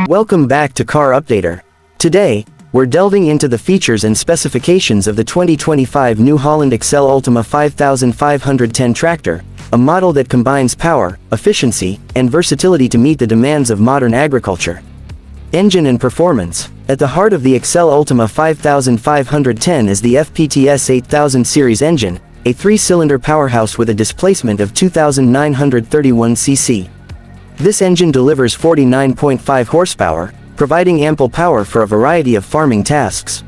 Welcome back to Car Updater. Today, we're delving into the features and specifications of the 2025 New Holland Excel Ultima 5510 tractor, a model that combines power, efficiency, and versatility to meet the demands of modern agriculture. Engine and performance. At the heart of the Excel Ultima 5510 is the FPTS 8000 series engine, a three-cylinder powerhouse with a displacement of 2,931 cc. This engine delivers 49.5 horsepower, providing ample power for a variety of farming tasks.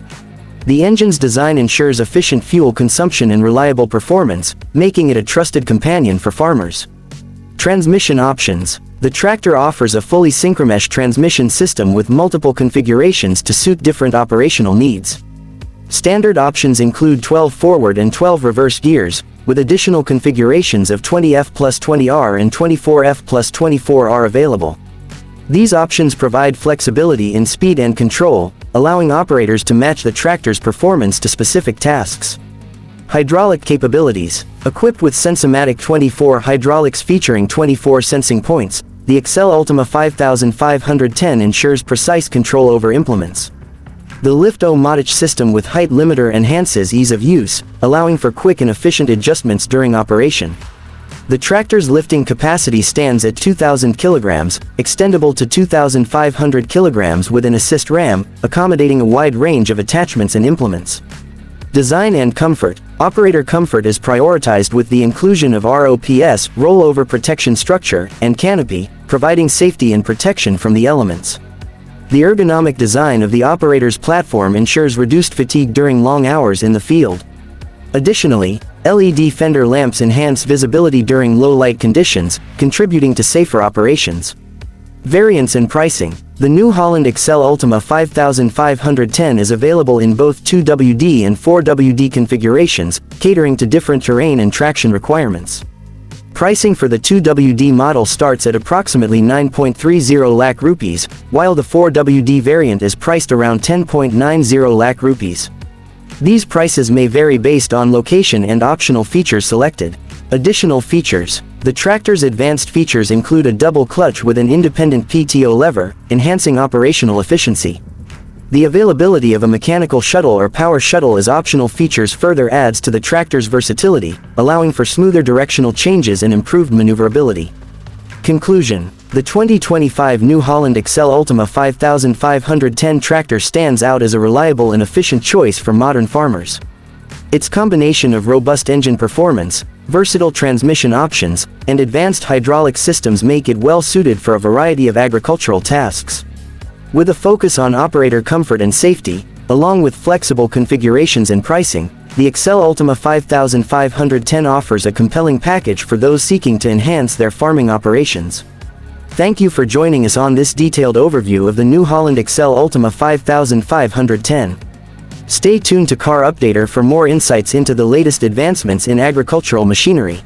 The engine's design ensures efficient fuel consumption and reliable performance, making it a trusted companion for farmers. Transmission options. The tractor offers a fully synchromesh transmission system with multiple configurations to suit different operational needs. Standard options include 12 forward and 12 reverse gears, with additional configurations of 20F plus 20R and 24F plus 24R available. These options provide flexibility in speed and control, allowing operators to match the tractor's performance to specific tasks. Hydraulic capabilities. Equipped with Sensomatic 24 hydraulics featuring 24 sensing points, the Excel Ultima 5510 ensures precise control over implements. The Lift-O-Matic system with height limiter enhances ease of use, allowing for quick and efficient adjustments during operation. The tractor's lifting capacity stands at 2,000 kilograms, extendable to 2,500 kilograms with an assist ram, accommodating a wide range of attachments and implements. Design and comfort. Operator comfort is prioritized with the inclusion of ROPS, rollover protection structure, and canopy, providing safety and protection from the elements. The ergonomic design of the operator's platform ensures reduced fatigue during long hours in the field. Additionally, LED fender lamps enhance visibility during low light conditions, contributing to safer operations. Variants and pricing. The New Holland Excel Ultima 5510 is available in both 2WD and 4WD configurations, catering to different terrain and traction requirements. Pricing for the 2WD model starts at approximately 9.30 lakh rupees, while the 4WD variant is priced around 10.90 lakh rupees. These prices may vary based on location and optional features selected. Additional features. The tractor's advanced features include a double clutch with an independent PTO lever, enhancing operational efficiency. The availability of a mechanical shuttle or power shuttle as optional features further adds to the tractor's versatility, allowing for smoother directional changes and improved maneuverability. Conclusion. The 2025 New Holland Excel Ultima 5510 tractor stands out as a reliable and efficient choice for modern farmers. Its combination of robust engine performance, versatile transmission options, and advanced hydraulic systems make it well suited for a variety of agricultural tasks. With a focus on operator comfort and safety, along with flexible configurations and pricing, the Excel Ultima 5510 offers a compelling package for those seeking to enhance their farming operations. Thank you for joining us on this detailed overview of the New Holland Excel Ultima 5510. Stay tuned to Car Updater for more insights into the latest advancements in agricultural machinery.